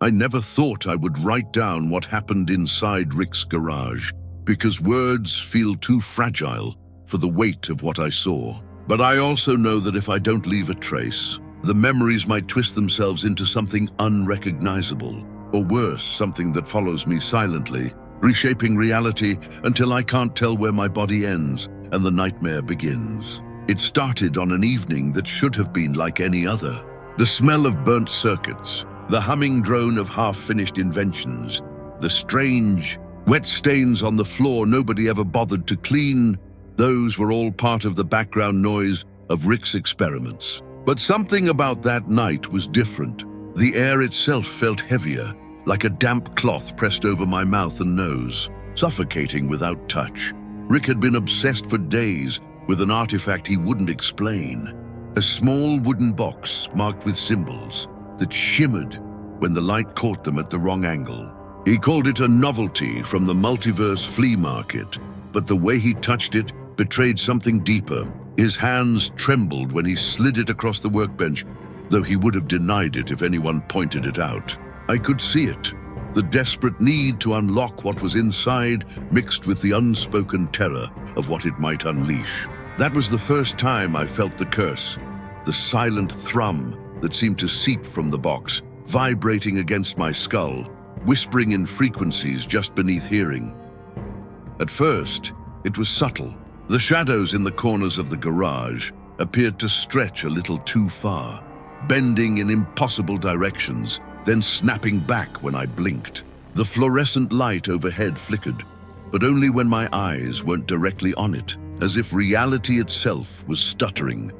I never thought I would write down what happened inside Rick's garage, because words feel too fragile for the weight of what I saw. But I also know that if I don't leave a trace, the memories might twist themselves into something unrecognizable, or worse, something that follows me silently, reshaping reality until I can't tell where my body ends and the nightmare begins. It started on an evening that should have been like any other. The smell of burnt circuits, the humming drone of half-finished inventions, the strange, wet stains on the floor nobody ever bothered to clean, those were all part of the background noise of Rick's experiments. But something about that night was different. The air itself felt heavier, like a damp cloth pressed over my mouth and nose, suffocating without touch. Rick had been obsessed for days with an artifact he wouldn't explain. A small wooden box marked with symbols that shimmered when the light caught them at the wrong angle. He called it a novelty from the Multiverse flea market, but the way he touched it betrayed something deeper. His hands trembled when he slid it across the workbench, though he would have denied it if anyone pointed it out. I could see it, the desperate need to unlock what was inside, mixed with the unspoken terror of what it might unleash. That was the first time I felt the curse, the silent thrum that seemed to seep from the box, vibrating against my skull, whispering in frequencies just beneath hearing. At first, it was subtle. The shadows in the corners of the garage appeared to stretch a little too far, bending in impossible directions, then snapping back when I blinked. The fluorescent light overhead flickered, but only when my eyes weren't directly on it, as if reality itself was stuttering,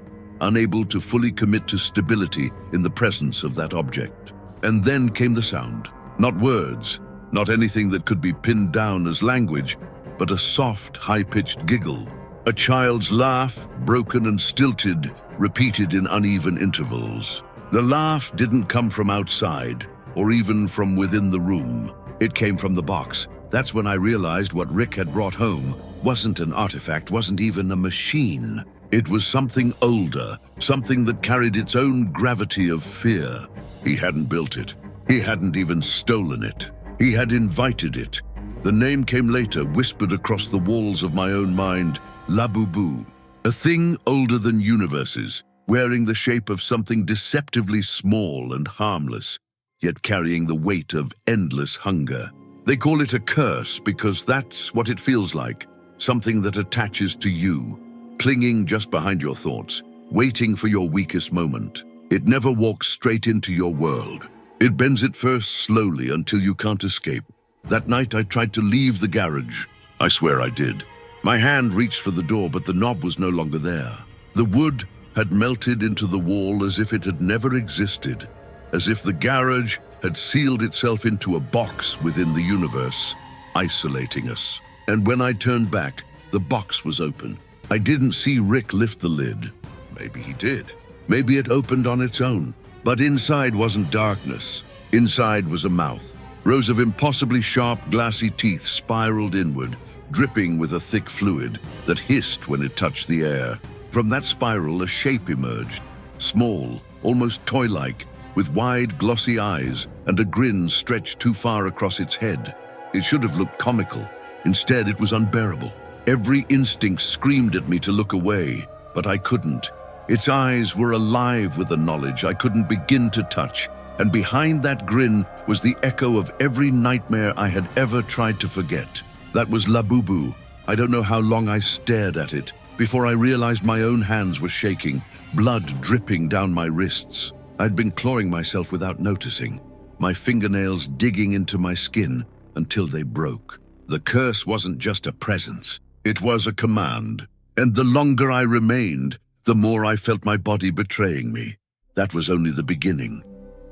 unable to fully commit to stability in the presence of that object. And then came the sound. Not words, not anything that could be pinned down as language, but a soft, high-pitched giggle. A child's laugh, broken and stilted, repeated in uneven intervals. The laugh didn't come from outside, or even from within the room. It came from the box. That's when I realized what Rick had brought home wasn't an artifact, wasn't even a machine. It was something older, something that carried its own gravity of fear. He hadn't built it. He hadn't even stolen it. He had invited it. The name came later, whispered across the walls of my own mind, Labubu. A thing older than universes, wearing the shape of something deceptively small and harmless, yet carrying the weight of endless hunger. They call it a curse because that's what it feels like, something that attaches to you, clinging just behind your thoughts, waiting for your weakest moment. It never walks straight into your world. It bends it first slowly until you can't escape. That night I tried to leave the garage. I swear I did. My hand reached for the door, but the knob was no longer there. The wood had melted into the wall as if it had never existed, as if the garage had sealed itself into a box within the universe, isolating us. And when I turned back, the box was open. I didn't see Rick lift the lid. Maybe he did. Maybe it opened on its own. But inside wasn't darkness. Inside was a mouth. Rows of impossibly sharp, glassy teeth spiraled inward, dripping with a thick fluid that hissed when it touched the air. From that spiral, a shape emerged. Small, almost toy-like, with wide, glossy eyes and a grin stretched too far across its head. It should have looked comical. Instead, it was unbearable. Every instinct screamed at me to look away, but I couldn't. Its eyes were alive with a knowledge I couldn't begin to touch, and behind that grin was the echo of every nightmare I had ever tried to forget. That was Labubu. I don't know how long I stared at it before I realized my own hands were shaking, blood dripping down my wrists. I'd been clawing myself without noticing, my fingernails digging into my skin until they broke. The curse wasn't just a presence. It was a command, and the longer I remained, the more I felt my body betraying me. That was only the beginning.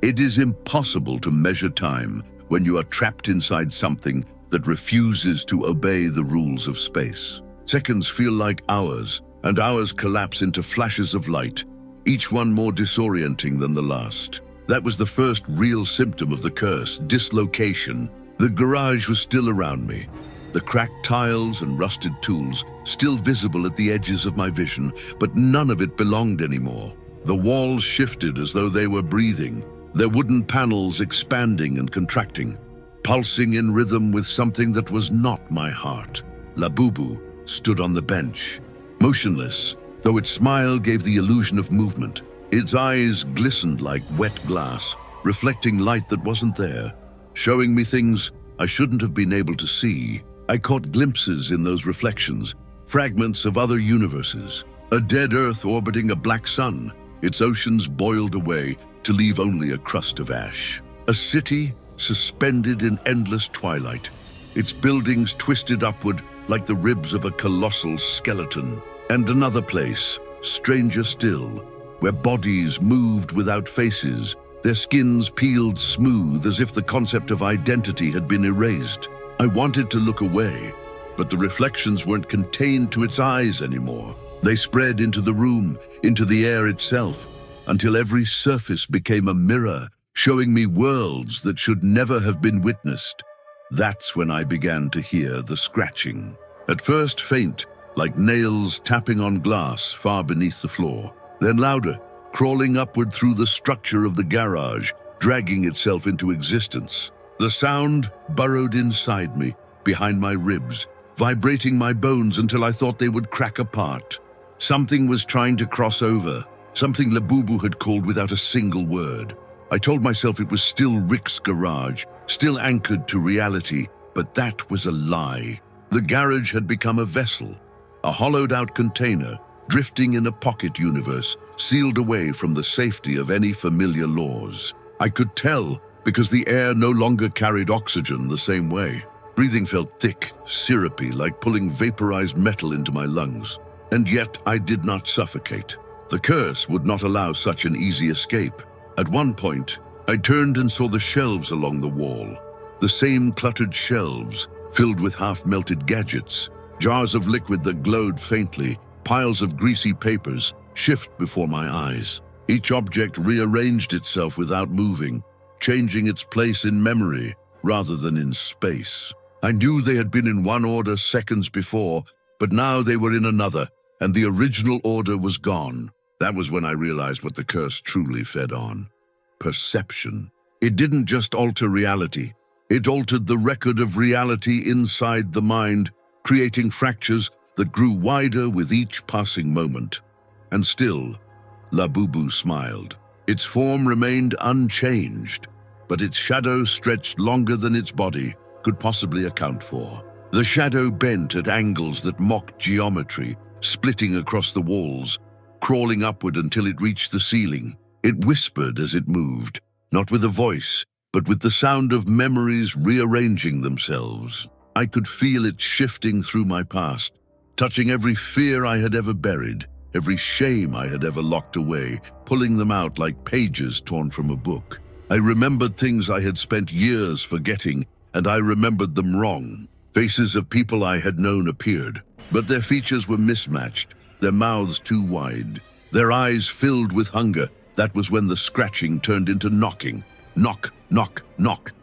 It is impossible to measure time when you are trapped inside something that refuses to obey the rules of space. Seconds feel like hours, and hours collapse into flashes of light, each one more disorienting than the last. That was the first real symptom of the curse, dislocation. The garage was still around me, the cracked tiles and rusted tools still visible at the edges of my vision, but none of it belonged anymore. The walls shifted as though they were breathing, their wooden panels expanding and contracting, pulsing in rhythm with something that was not my heart. Labubu stood on the bench, motionless, though its smile gave the illusion of movement. Its eyes glistened like wet glass, reflecting light that wasn't there, showing me things I shouldn't have been able to see. I caught glimpses in those reflections, fragments of other universes, a dead Earth orbiting a black sun, its oceans boiled away to leave only a crust of ash. A city suspended in endless twilight, its buildings twisted upward like the ribs of a colossal skeleton. And another place, stranger still, where bodies moved without faces, their skins peeled smooth as if the concept of identity had been erased. I wanted to look away, but the reflections weren't contained to its eyes anymore. They spread into the room, into the air itself, until every surface became a mirror, showing me worlds that should never have been witnessed. That's when I began to hear the scratching. At first faint, like nails tapping on glass far beneath the floor, then louder, crawling upward through the structure of the garage, dragging itself into existence. The sound burrowed inside me, behind my ribs, vibrating my bones until I thought they would crack apart. Something was trying to cross over, something Labubu had called without a single word. I told myself it was still Rick's garage, still anchored to reality, but that was a lie. The garage had become a vessel, a hollowed-out container, drifting in a pocket universe, sealed away from the safety of any familiar laws. I could tell because the air no longer carried oxygen the same way. Breathing felt thick, syrupy, like pulling vaporized metal into my lungs. And yet I did not suffocate. The curse would not allow such an easy escape. At one point, I turned and saw the shelves along the wall. The same cluttered shelves, filled with half-melted gadgets, jars of liquid that glowed faintly, piles of greasy papers, shift before my eyes. Each object rearranged itself without moving, changing its place in memory rather than in space. I knew they had been in one order seconds before, but now they were in another, and the original order was gone. That was when I realized what the curse truly fed on. Perception. It didn't just alter reality. It altered the record of reality inside the mind, creating fractures that grew wider with each passing moment. And still, Labubu smiled. Its form remained unchanged, but its shadow stretched longer than its body could possibly account for. The shadow bent at angles that mocked geometry, splitting across the walls, crawling upward until it reached the ceiling. It whispered as it moved, not with a voice, but with the sound of memories rearranging themselves. I could feel it shifting through my past, touching every fear I had ever buried, every shame I had ever locked away, pulling them out like pages torn from a book. I remembered things I had spent years forgetting, and I remembered them wrong. Faces of people I had known appeared, but their features were mismatched, their mouths too wide, their eyes filled with hunger. That was when the scratching turned into knocking. Knock, knock, knock.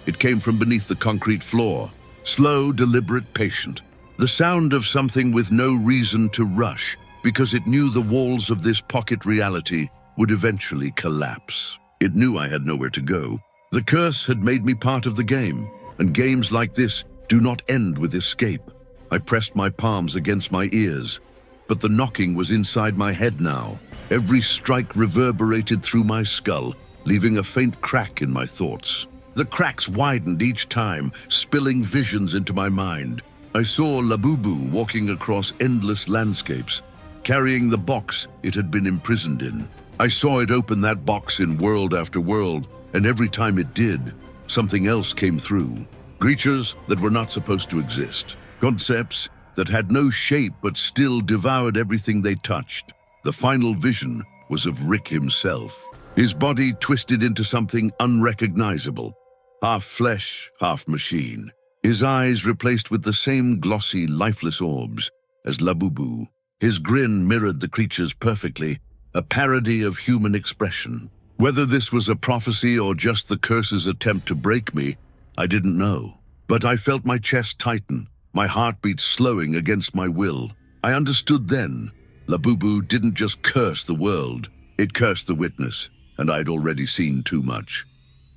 It came from beneath the concrete floor, slow, deliberate, patient. The sound of something with no reason to rush, because it knew the walls of this pocket reality would eventually collapse. It knew I had nowhere to go. The curse had made me part of the game, and games like this do not end with escape. I pressed my palms against my ears, but the knocking was inside my head now. Every strike reverberated through my skull, leaving a faint crack in my thoughts. The cracks widened each time, spilling visions into my mind. I saw Labubu walking across endless landscapes, carrying the box it had been imprisoned in. I saw it open that box in world after world, and every time it did, something else came through. Creatures that were not supposed to exist. Concepts that had no shape but still devoured everything they touched. The final vision was of Rick himself, his body twisted into something unrecognizable, half flesh, half machine. His eyes replaced with the same glossy, lifeless orbs as Labubu. His grin mirrored the creature's perfectly, a parody of human expression. Whether this was a prophecy or just the curse's attempt to break me, I didn't know. But I felt my chest tighten, my heartbeat slowing against my will. I understood then. Labubu didn't just curse the world, it cursed the witness. and I'd already seen too much.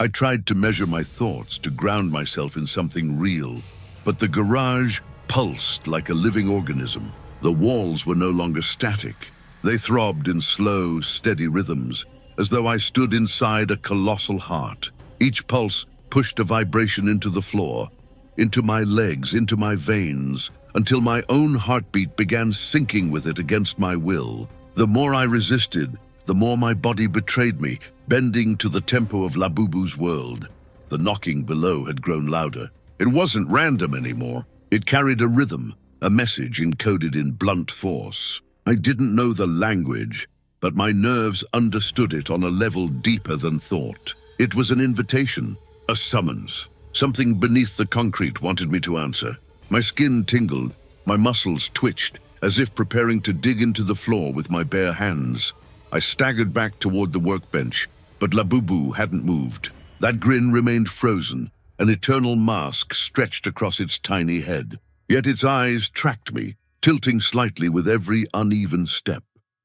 I tried to measure my thoughts, to ground myself in something real, but the garage pulsed like a living organism. The walls were no longer static. They throbbed in slow, steady rhythms, as though I stood inside a colossal heart. Each pulse pushed a vibration into the floor, into my legs, into my veins, until my own heartbeat began syncing with it against my will. The more I resisted, the more my body betrayed me, bending to the tempo of Labubu's world. The knocking below had grown louder. It wasn't random anymore. It carried a rhythm, a message encoded in blunt force. I didn't know the language, but my nerves understood it on a level deeper than thought. It was an invitation, a summons. Something beneath the concrete wanted me to answer. My skin tingled, my muscles twitched, as if preparing to dig into the floor with my bare hands. I staggered back toward the workbench, but Labubu hadn't moved. That grin remained frozen, an eternal mask stretched across its tiny head. Yet its eyes tracked me, tilting slightly with every uneven step.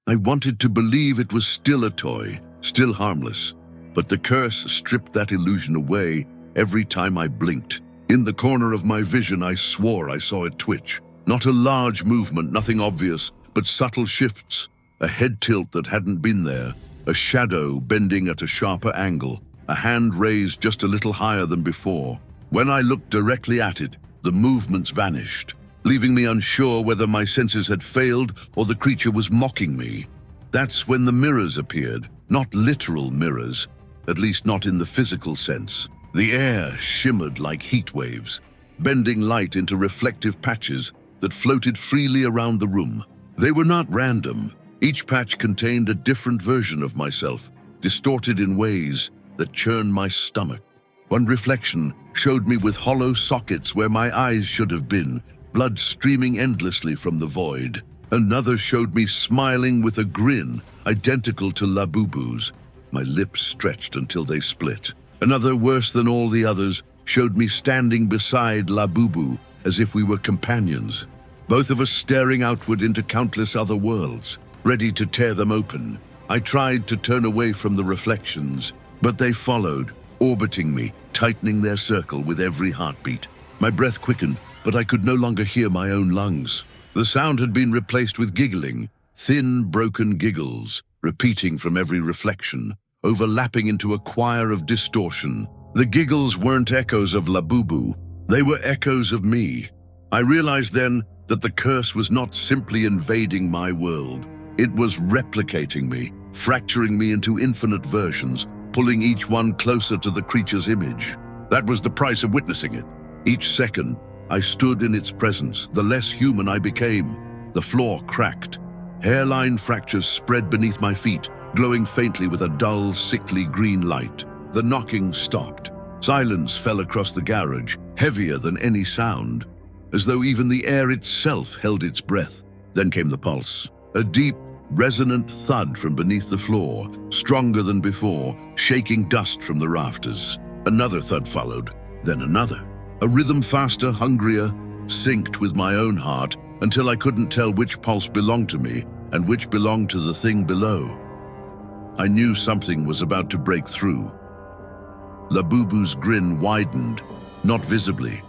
I wanted to believe it was still a toy, still harmless, but the curse stripped that illusion away every time I blinked. In the corner of my vision, I swore I saw it twitch. Not a large movement, nothing obvious, but subtle shifts. A head tilt that hadn't been there, a shadow bending at a sharper angle, a hand raised just a little higher than before. When I looked directly at it, the movements vanished, leaving me unsure whether my senses had failed or the creature was mocking me. That's when the mirrors appeared, not literal mirrors, at least not in the physical sense. The air shimmered like heat waves, bending light into reflective patches that floated freely around the room. They were not random. Each patch contained a different version of myself, distorted in ways that churned my stomach. One reflection showed me with hollow sockets where my eyes should have been, blood streaming endlessly from the void. Another showed me smiling with a grin identical to Labubu's, my lips stretched until they split. Another, worse than all the others, showed me standing beside Labubu as if we were companions, both of us staring outward into countless other worlds, ready to tear them open. I tried to turn away from the reflections, but they followed, orbiting me, tightening their circle with every heartbeat. My breath quickened, but I could no longer hear my own lungs. The sound had been replaced with giggling, thin, broken giggles, repeating from every reflection, overlapping into a choir of distortion. The giggles weren't echoes of Labubu. They were echoes of me. I realized then that the curse was not simply invading my world. It was replicating me, fracturing me into infinite versions, pulling each one closer to the creature's image. That was the price of witnessing it. Each second, I stood in its presence, the less human I became. The floor cracked. Hairline fractures spread beneath my feet, glowing faintly with a dull, sickly green light. The knocking stopped. Silence fell across the garage, heavier than any sound, as though even the air itself held its breath. Then came the pulse. A deep, resonant thud from beneath the floor, stronger than before, shaking dust from the rafters. Another thud followed, then another. A rhythm faster, hungrier, synced with my own heart until I couldn't tell which pulse belonged to me and which belonged to the thing below. I knew something was about to break through. Labubu's grin widened, not visibly,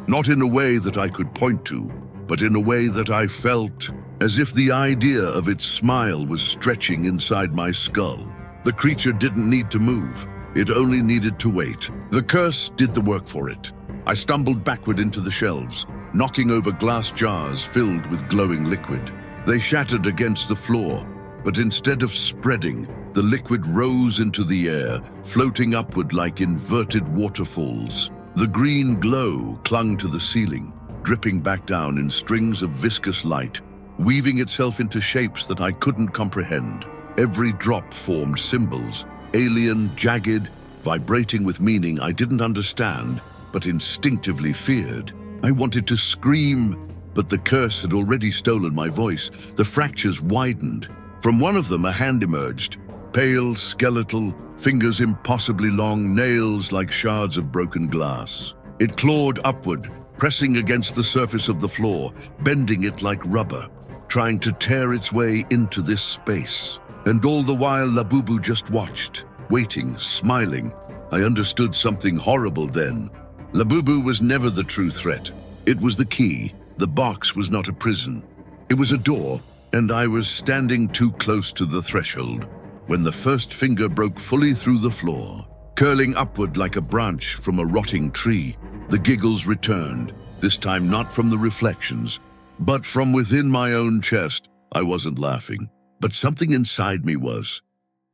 not in a way that I could point to, but in a way that I felt, as if the idea of its smile was stretching inside my skull. The creature didn't need to move. It only needed to wait. The curse did the work for it. I stumbled backward into the shelves, knocking over glass jars filled with glowing liquid. They shattered against the floor, but instead of spreading, the liquid rose into the air, floating upward like inverted waterfalls. The green glow clung to the ceiling, dripping back down in strings of viscous light, weaving itself into shapes that I couldn't comprehend. Every drop formed symbols, alien, jagged, vibrating with meaning I didn't understand, but instinctively feared. I wanted to scream, but the curse had already stolen my voice. The fractures widened. From one of them, a hand emerged, pale, skeletal, fingers impossibly long, nails like shards of broken glass. It clawed upward, pressing against the surface of the floor, bending it like rubber, trying to tear its way into this space. And all the while, Labubu just watched, waiting, smiling. I understood something horrible then. Labubu was never the true threat. It was the key. The box was not a prison. It was a door, and I was standing too close to the threshold when the first finger broke fully through the floor, curling upward like a branch from a rotting tree. The giggles returned, this time not from the reflections, but from within my own chest. I wasn't laughing, but something inside me was.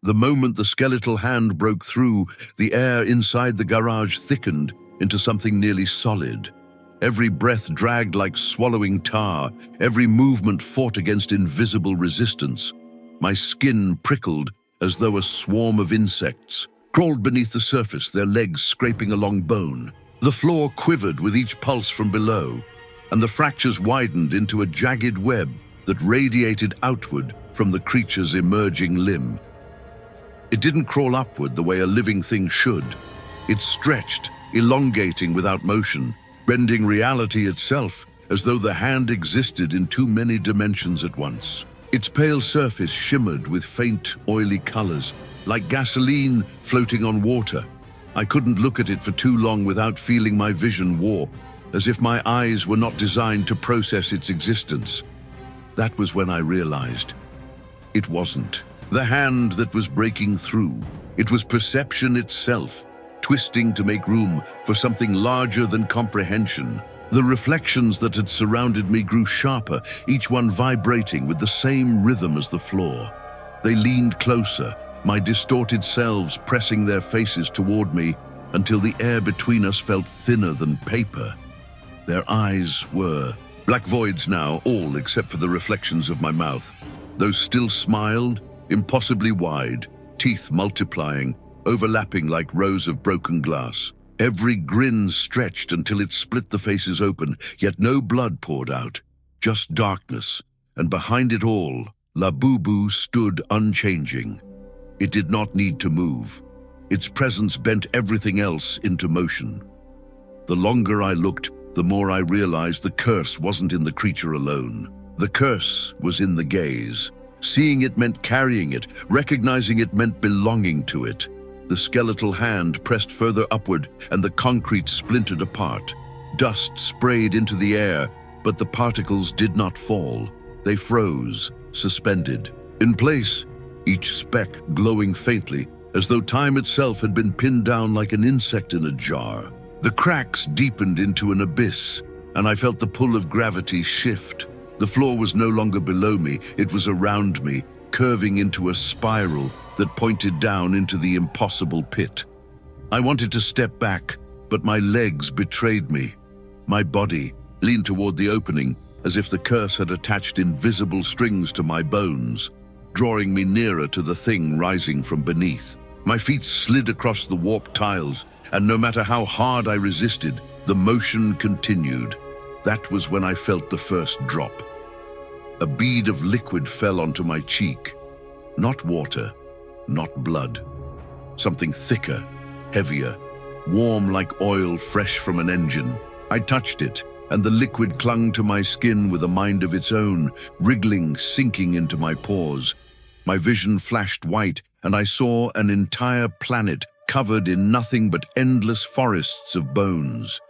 The moment the skeletal hand broke through, the air inside the garage thickened into something nearly solid. Every breath dragged like swallowing tar. Every movement fought against invisible resistance. My skin prickled as though a swarm of insects crawled beneath the surface, their legs scraping along bone. The floor quivered with each pulse from below, and the fractures widened into a jagged web that radiated outward from the creature's emerging limb. It didn't crawl upward the way a living thing should. It stretched, elongating without motion, bending reality itself as though the hand existed in too many dimensions at once. Its pale surface shimmered with faint, oily colors, like gasoline floating on water. I couldn't look at it for too long without feeling my vision warp, as if my eyes were not designed to process its existence. That was when I realized it wasn't the hand that was breaking through. It was perception itself, twisting to make room for something larger than comprehension. The reflections that had surrounded me grew sharper, each one vibrating with the same rhythm as the floor. They leaned closer, my distorted selves pressing their faces toward me until the air between us felt thinner than paper. Their eyes were black voids now, all except for the reflections of my mouth. Those still smiled, impossibly wide, teeth multiplying, overlapping like rows of broken glass. Every grin stretched until it split the faces open, yet no blood poured out, just darkness. And behind it all, Labubu stood unchanging. It did not need to move. Its presence bent everything else into motion. The longer I looked, the more I realized the curse wasn't in the creature alone. The curse was in the gaze. Seeing it meant carrying it, recognizing it meant belonging to it. The skeletal hand pressed further upward, and the concrete splintered apart. Dust sprayed into the air, but the particles did not fall. They froze, suspended. In place, each speck glowing faintly, as though time itself had been pinned down like an insect in a jar. The cracks deepened into an abyss, and I felt the pull of gravity shift. The floor was no longer below me, it was around me, curving into a spiral that pointed down into the impossible pit. I wanted to step back, but my legs betrayed me. My body leaned toward the opening, as if the curse had attached invisible strings to my bones, drawing me nearer to the thing rising from beneath. My feet slid across the warped tiles, and no matter how hard I resisted, the motion continued. That was when I felt the first drop. A bead of liquid fell onto my cheek. Not water, not blood. Something thicker, heavier, warm like oil fresh from an engine. I touched it, and the liquid clung to my skin with a mind of its own, wriggling, sinking into my pores. My vision flashed white, and I saw an entire planet covered in nothing but endless forests of bones.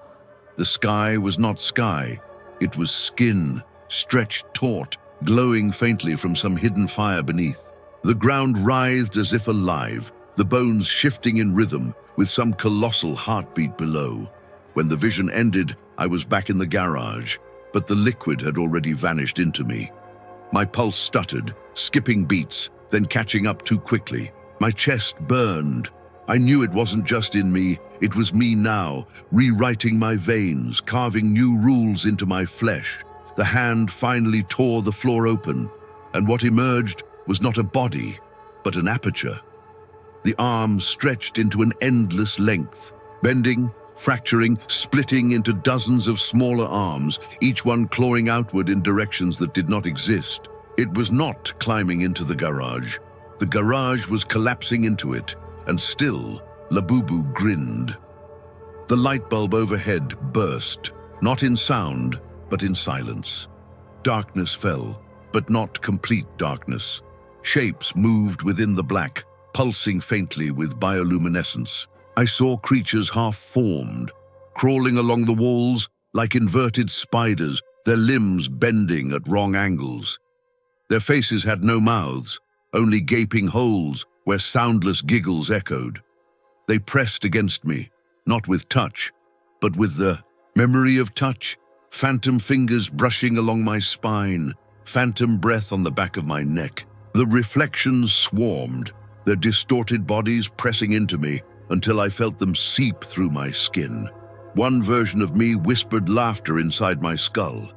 The sky was not sky, it was skin, stretched taut, glowing faintly from some hidden fire beneath. The ground writhed as if alive, the bones shifting in rhythm with some colossal heartbeat below. When the vision ended, I was back in the garage, but the liquid had already vanished into me. My pulse stuttered, skipping beats, then catching up too quickly. My chest burned. I knew it wasn't just in me, it was me now, rewriting my veins, carving new rules into my flesh. The hand finally tore the floor open, and what emerged was not a body, but an aperture. The arm stretched into an endless length, bending, fracturing, splitting into dozens of smaller arms, each one clawing outward in directions that did not exist. It was not climbing into the garage. The garage was collapsing into it, and still, Labubu grinned. The light bulb overhead burst, not in sound, but in silence. Darkness fell, but not complete darkness. Shapes moved within the black, pulsing faintly with bioluminescence. I saw creatures half-formed, crawling along the walls like inverted spiders, their limbs bending at wrong angles. Their faces had no mouths, only gaping holes where soundless giggles echoed. They pressed against me, not with touch, but with the memory of touch, phantom fingers brushing along my spine, phantom breath on the back of my neck. The reflections swarmed, their distorted bodies pressing into me until I felt them seep through my skin. One version of me whispered laughter inside my skull.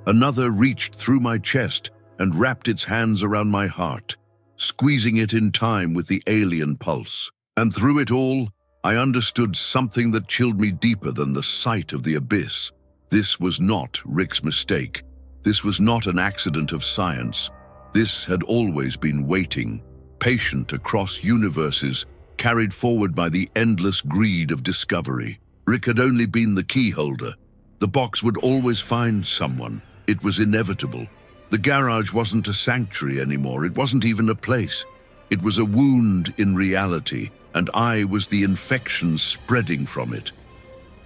Another reached through my chest and wrapped its hands around my heart, squeezing it in time with the alien pulse. And through it all, I understood something that chilled me deeper than the sight of the abyss. This was not Rick's mistake. This was not an accident of science. This had always been waiting, patient across universes, carried forward by the endless greed of discovery. Rick had only been the key holder. The box would always find someone. It was inevitable. The garage wasn't a sanctuary anymore. It wasn't even a place. It was a wound in reality, and I was the infection spreading from it.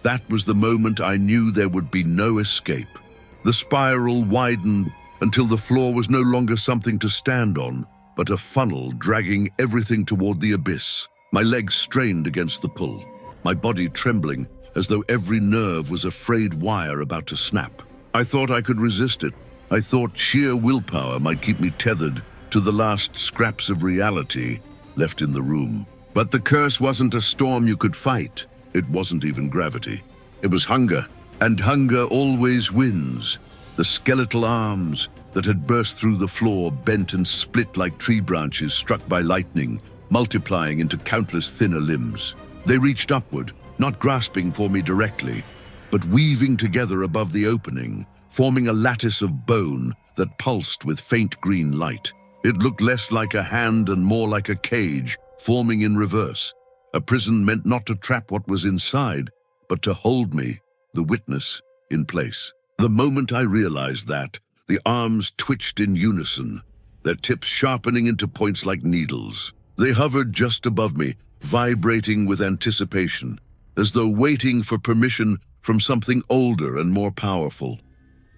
That was the moment I knew there would be no escape. The spiral widened until the floor was no longer something to stand on, but a funnel dragging everything toward the abyss. My legs strained against the pull, my body trembling as though every nerve was a frayed wire about to snap. I thought I could resist it. I thought sheer willpower might keep me tethered to the last scraps of reality left in the room. But the curse wasn't a storm you could fight. It wasn't even gravity. It was hunger, and hunger always wins. The skeletal arms that had burst through the floor bent and split like tree branches struck by lightning, multiplying into countless thinner limbs. They reached upward, not grasping for me directly, but weaving together above the opening, forming a lattice of bone that pulsed with faint green light. It looked less like a hand and more like a cage, forming in reverse. A prison meant not to trap what was inside, but to hold me, the witness, in place. The moment I realized that, the arms twitched in unison, their tips sharpening into points like needles. They hovered just above me, vibrating with anticipation, as though waiting for permission from something older and more powerful.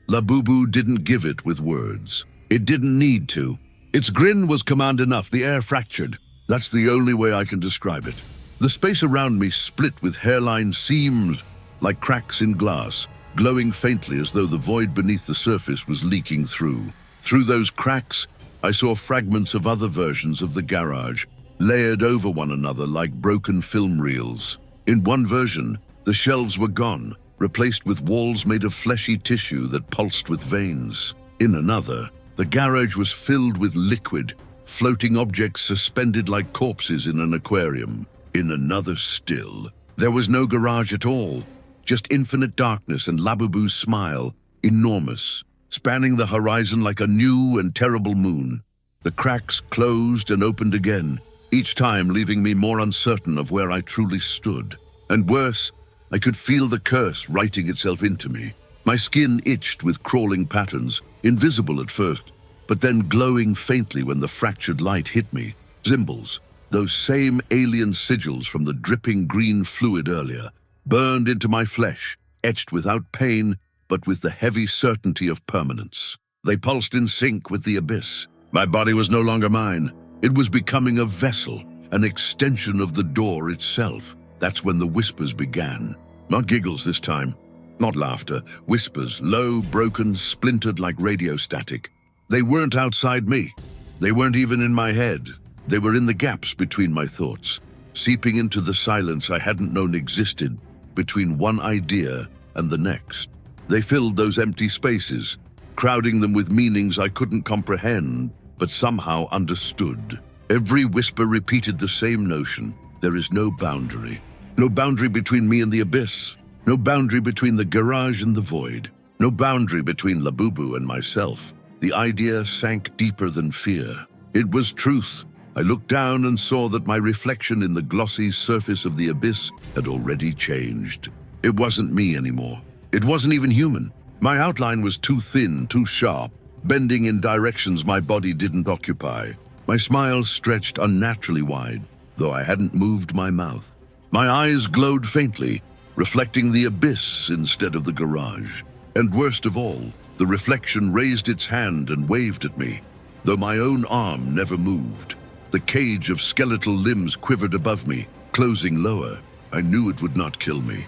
Labubu didn't give it with words. It didn't need to. Its grin was command enough. The air fractured. That's the only way I can describe it. The space around me split with hairline seams like cracks in glass, glowing faintly as though the void beneath the surface was leaking through. Through those cracks, I saw fragments of other versions of the garage, layered over one another like broken film reels. In one version, the shelves were gone, replaced with walls made of fleshy tissue that pulsed with veins. In another, the garage was filled with liquid, floating objects suspended like corpses in an aquarium. In another still, there was no garage at all, just infinite darkness and Labubu's smile, enormous, spanning the horizon like a new and terrible moon. The cracks closed and opened again, each time leaving me more uncertain of where I truly stood. And worse, I could feel the curse writing itself into me. My skin itched with crawling patterns, invisible at first, but then glowing faintly when the fractured light hit me. Symbols, those same alien sigils from the dripping green fluid earlier, burned into my flesh, etched without pain, but with the heavy certainty of permanence. They pulsed in sync with the abyss. My body was no longer mine. It was becoming a vessel, an extension of the door itself. That's when the whispers began. Not giggles this time, not laughter. Whispers, low, broken, splintered like radio static. They weren't outside me. They weren't even in my head. They were in the gaps between my thoughts, seeping into the silence I hadn't known existed between one idea and the next. They filled those empty spaces, crowding them with meanings I couldn't comprehend, but somehow understood. Every whisper repeated the same notion. There is no boundary. No boundary between me and the abyss. No boundary between the garage and the void. No boundary between Labubu and myself. The idea sank deeper than fear. It was truth. I looked down and saw that my reflection in the glossy surface of the abyss had already changed. It wasn't me anymore. It wasn't even human. My outline was too thin, too sharp, bending in directions my body didn't occupy. My smile stretched unnaturally wide, though I hadn't moved my mouth. My eyes glowed faintly, reflecting the abyss instead of the garage. And worst of all, the reflection raised its hand and waved at me, though my own arm never moved. The cage of skeletal limbs quivered above me, closing lower. I knew it would not kill me.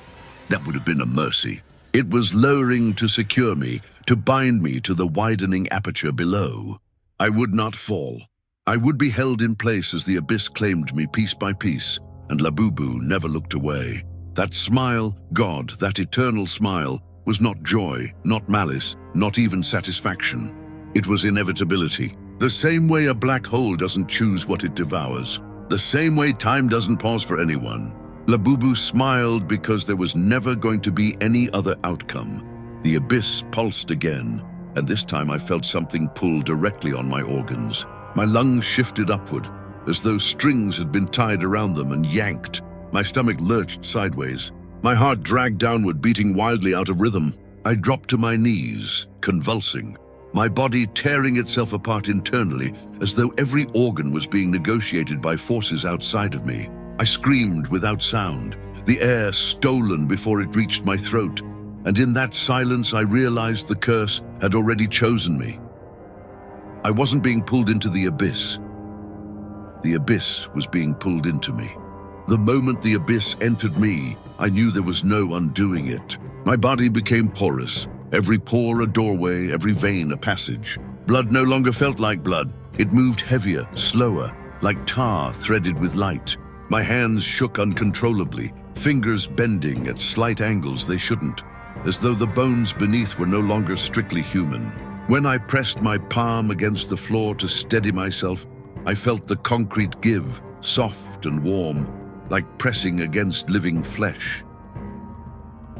That would have been a mercy. It was lowering to secure me, to bind me to the widening aperture below. I would not fall. I would be held in place as the abyss claimed me piece by piece, and Labubu never looked away. That smile, God, that eternal smile, was not joy, not malice, not even satisfaction. It was inevitability. The same way a black hole doesn't choose what it devours. The same way time doesn't pause for anyone. Labubu smiled because there was never going to be any other outcome. The abyss pulsed again, and this time I felt something pull directly on my organs. My lungs shifted upward, as though strings had been tied around them and yanked. My stomach lurched sideways. My heart dragged downward, beating wildly out of rhythm. I dropped to my knees, convulsing, my body tearing itself apart internally, as though every organ was being negotiated by forces outside of me. I screamed without sound, the air stolen before it reached my throat, and in that silence I realized the curse had already chosen me. I wasn't being pulled into the abyss. The abyss was being pulled into me. The moment the abyss entered me, I knew there was no undoing it. My body became porous, every pore a doorway, every vein a passage. Blood no longer felt like blood. It moved heavier, slower, like tar threaded with light. My hands shook uncontrollably, fingers bending at slight angles they shouldn't, as though the bones beneath were no longer strictly human. When I pressed my palm against the floor to steady myself, I felt the concrete give, soft and warm, like pressing against living flesh.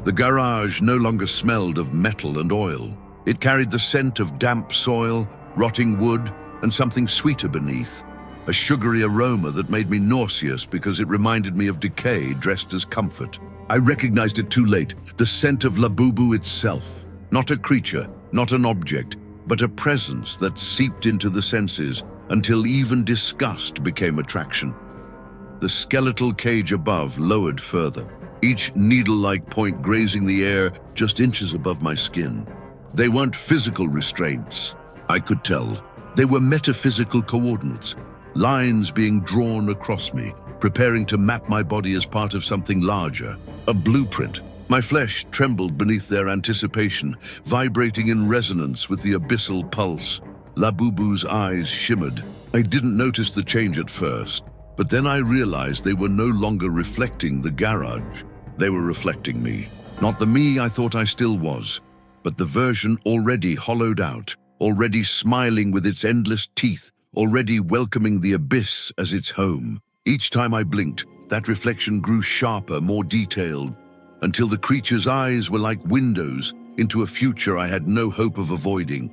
The garage no longer smelled of metal and oil. It carried the scent of damp soil, rotting wood, and something sweeter beneath. A sugary aroma that made me nauseous because it reminded me of decay dressed as comfort. I recognized it too late, the scent of Labubu itself. Not a creature, not an object, but a presence that seeped into the senses until even disgust became attraction. The skeletal cage above lowered further, each needle-like point grazing the air just inches above my skin. They weren't physical restraints, I could tell. They were metaphysical coordinates, lines being drawn across me, preparing to map my body as part of something larger, a blueprint. My flesh trembled beneath their anticipation, vibrating in resonance with the abyssal pulse. Labubu's eyes shimmered. I didn't notice the change at first, but then I realized they were no longer reflecting the garage. They were reflecting me. Not the me I thought I still was, but the version already hollowed out, already smiling with its endless teeth, already welcoming the abyss as its home. Each time I blinked, that reflection grew sharper, more detailed, until the creature's eyes were like windows into a future I had no hope of avoiding.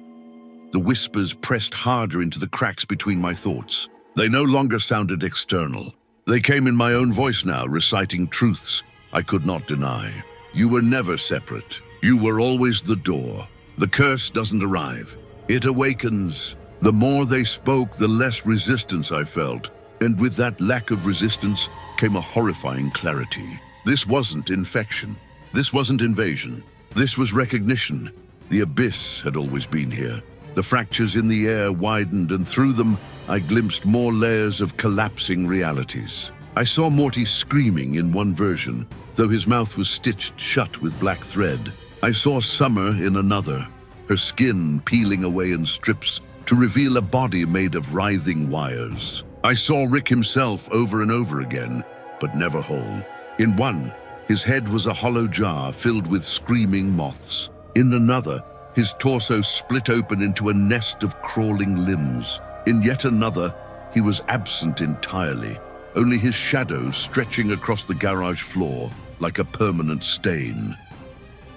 The whispers pressed harder into the cracks between my thoughts. They no longer sounded external. They came in my own voice now, reciting truths I could not deny. You were never separate. You were always the door. The curse doesn't arrive. It awakens. The more they spoke, the less resistance I felt. And with that lack of resistance came a horrifying clarity. This wasn't infection. This wasn't invasion. This was recognition. The abyss had always been here. The fractures in the air widened, and through them, I glimpsed more layers of collapsing realities. I saw Morty screaming in one version, though his mouth was stitched shut with black thread. I saw Summer in another, her skin peeling away in strips to reveal a body made of writhing wires. I saw Rick himself over and over again, but never whole. In one, his head was a hollow jar filled with screaming moths. In another, his torso split open into a nest of crawling limbs. In yet another, he was absent entirely, only his shadow stretching across the garage floor like a permanent stain.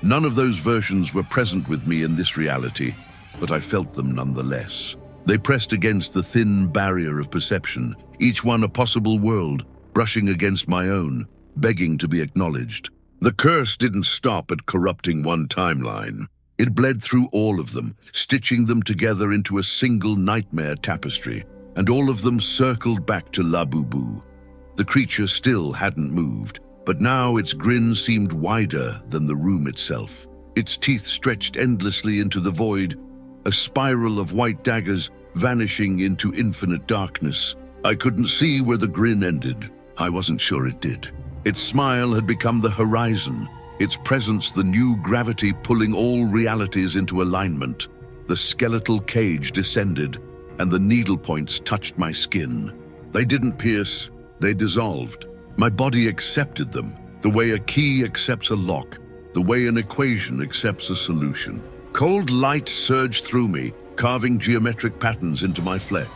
None of those versions were present with me in this reality, but I felt them nonetheless. They pressed against the thin barrier of perception, each one a possible world, brushing against my own, begging to be acknowledged. The curse didn't stop at corrupting one timeline. It bled through all of them, stitching them together into a single nightmare tapestry. and all of them circled back to Labubu. The creature still hadn't moved, but now its grin seemed wider than the room itself. Its teeth stretched endlessly into the void, a spiral of white daggers vanishing into infinite darkness. I couldn't see where the grin ended. I wasn't sure it did. Its smile had become the horizon, its presence the new gravity pulling all realities into alignment. The skeletal cage descended, and the needle points touched my skin. They didn't pierce, they dissolved. My body accepted them, the way a key accepts a lock, the way an equation accepts a solution. Cold light surged through me, carving geometric patterns into my flesh.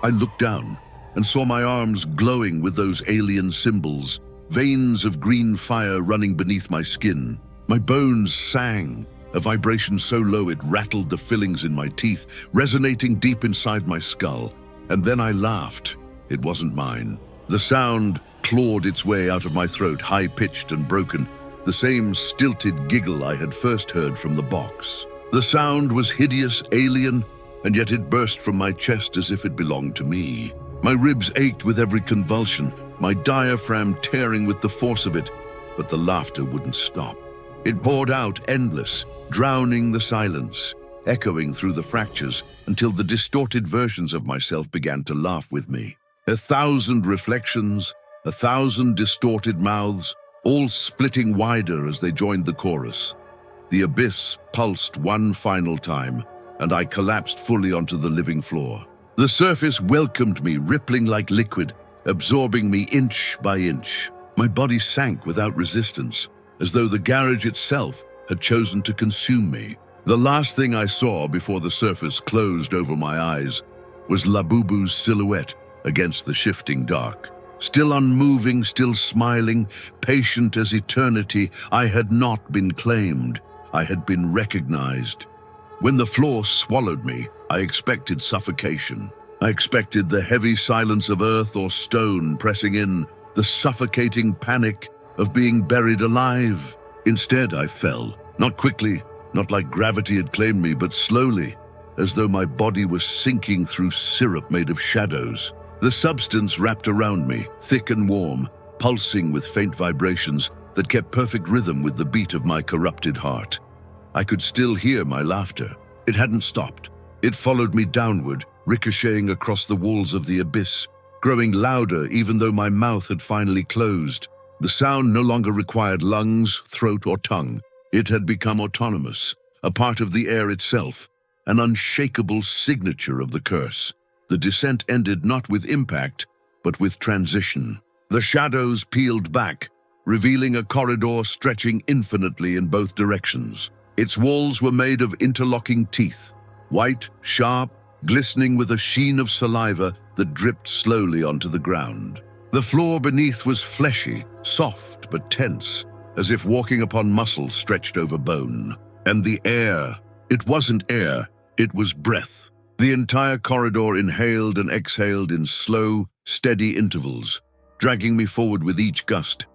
I looked down and saw my arms glowing with those alien symbols, veins of green fire running beneath my skin. My bones sang, a vibration so low it rattled the fillings in my teeth, resonating deep inside my skull. And then I laughed. It wasn't mine. The sound clawed its way out of my throat, high-pitched and broken, the same stilted giggle I had first heard from the box. The sound was hideous, alien, and yet it burst from my chest as if it belonged to me. My ribs ached with every convulsion, my diaphragm tearing with the force of it, but the laughter wouldn't stop. It poured out endless, drowning the silence, echoing through the fractures until the distorted versions of myself began to laugh with me. 1,000 reflections, 1,000 distorted mouths, all splitting wider as they joined the chorus. The abyss pulsed one final time, and I collapsed fully onto the living floor. The surface welcomed me, rippling like liquid, absorbing me inch by inch. My body sank without resistance, as though the garage itself had chosen to consume me. The last thing I saw before the surface closed over my eyes was Labubu's silhouette against the shifting dark. Still unmoving, still smiling, patient as eternity, I had not been claimed. I had been recognized. When the floor swallowed me, I expected suffocation. I expected the heavy silence of earth or stone pressing in, the suffocating panic of being buried alive. Instead, I fell, not quickly, not like gravity had claimed me, but slowly, as though my body was sinking through syrup made of shadows. The substance wrapped around me, thick and warm, pulsing with faint vibrations that kept perfect rhythm with the beat of my corrupted heart. I could still hear my laughter. It hadn't stopped. It followed me downward, ricocheting across the walls of the abyss, growing louder even though my mouth had finally closed. The sound no longer required lungs, throat, or tongue. It had become autonomous, a part of the air itself, an unshakable signature of the curse. The descent ended not with impact, but with transition. The shadows peeled back, revealing a corridor stretching infinitely in both directions. Its walls were made of interlocking teeth, white, sharp, glistening with a sheen of saliva that dripped slowly onto the ground. The floor beneath was fleshy, soft but tense, as if walking upon muscle stretched over bone. And the air, it wasn't air, it was breath. The entire corridor inhaled and exhaled in slow, steady intervals, dragging me forward with each gust.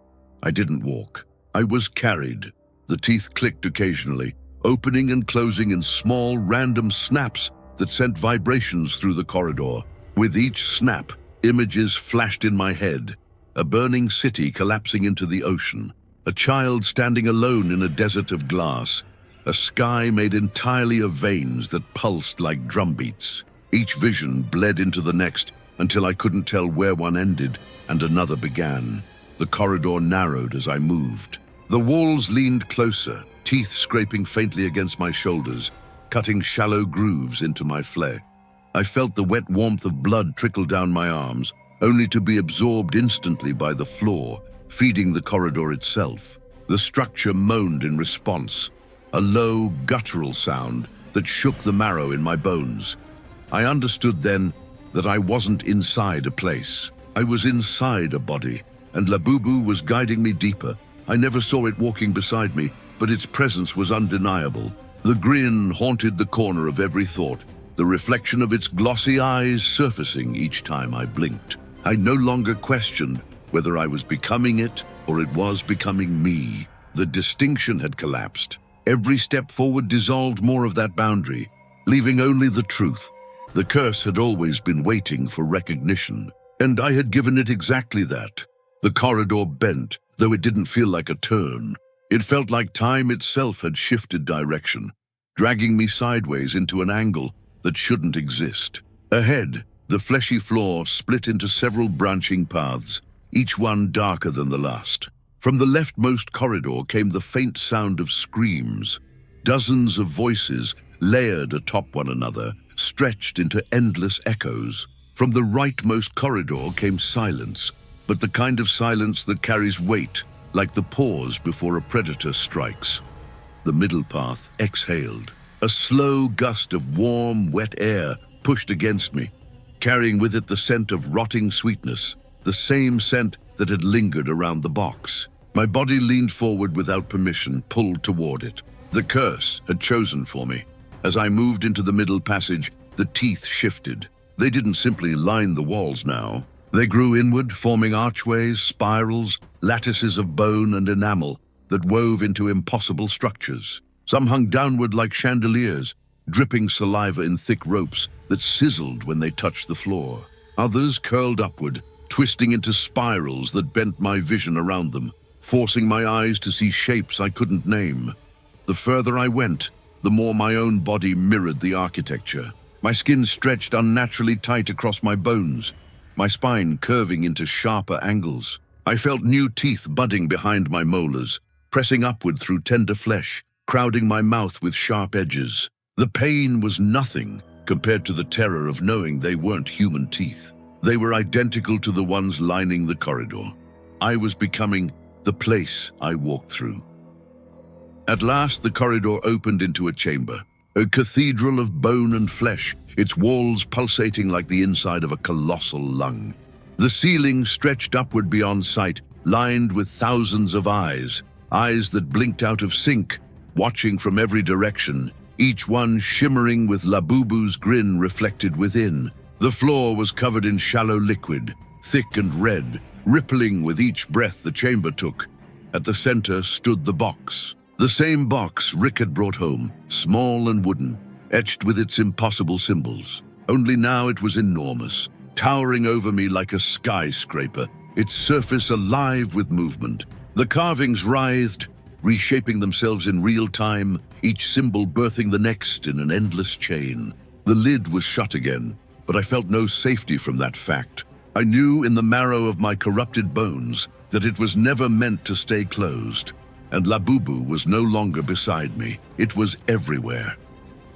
I didn't walk. I was carried. The teeth clicked occasionally, opening and closing in small, random snaps that sent vibrations through the corridor. With each snap, images flashed in my head. A burning city collapsing into the ocean. A child standing alone in a desert of glass. A sky made entirely of veins that pulsed like drumbeats. Each vision bled into the next until I couldn't tell where one ended and another began. The corridor narrowed as I moved. The walls leaned closer, teeth scraping faintly against my shoulders, cutting shallow grooves into my flesh. I felt the wet warmth of blood trickle down my arms, only to be absorbed instantly by the floor, feeding the corridor itself. The structure moaned in response, a low, guttural sound that shook the marrow in my bones. I understood then that I wasn't inside a place. I was inside a body, and Labubu was guiding me deeper. I never saw it walking beside me, but its presence was undeniable. The grin haunted the corner of every thought, the reflection of its glossy eyes surfacing each time I blinked. I no longer questioned whether I was becoming it or it was becoming me. The distinction had collapsed. Every step forward dissolved more of that boundary, leaving only the truth. The curse had always been waiting for recognition, and I had given it exactly that. The corridor bent, though it didn't feel like a turn. It felt like time itself had shifted direction, dragging me sideways into an angle that shouldn't exist. Ahead, the fleshy floor split into several branching paths, each one darker than the last. From the leftmost corridor came the faint sound of screams. Dozens of voices, layered atop one another, stretched into endless echoes. From the rightmost corridor came silence, but the kind of silence that carries weight, like the pause before a predator strikes. The middle path exhaled. A slow gust of warm, wet air pushed against me, carrying with it the scent of rotting sweetness, the same scent that had lingered around the box. My body leaned forward without permission, pulled toward it. The curse had chosen for me. As I moved into the middle passage, the teeth shifted. They didn't simply line the walls now. They grew inward, forming archways, spirals, lattices of bone and enamel that wove into impossible structures. Some hung downward like chandeliers, dripping saliva in thick ropes that sizzled when they touched the floor. Others curled upward, twisting into spirals that bent my vision around them, forcing my eyes to see shapes I couldn't name. The further I went, the more my own body mirrored the architecture. My skin stretched unnaturally tight across my bones, my spine curving into sharper angles. I felt new teeth budding behind my molars, pressing upward through tender flesh, crowding my mouth with sharp edges. The pain was nothing compared to the terror of knowing they weren't human teeth. They were identical to the ones lining the corridor. I was becoming the place I walked through. At last, the corridor opened into a chamber, a cathedral of bone and flesh, its walls pulsating like the inside of a colossal lung. The ceiling stretched upward beyond sight, lined with thousands of eyes that blinked out of sync, watching from every direction, each one shimmering with Labubu's grin reflected within. The floor was covered in shallow liquid, thick and red, rippling with each breath the chamber took. At the center stood the box. The same box Rick had brought home, small and wooden, etched with its impossible symbols. Only now it was enormous, towering over me like a skyscraper, its surface alive with movement. The carvings writhed, reshaping themselves in real time, each symbol birthing the next in an endless chain. The lid was shut again, but I felt no safety from that fact. I knew in the marrow of my corrupted bones that it was never meant to stay closed. And Labubu was no longer beside me. It was everywhere.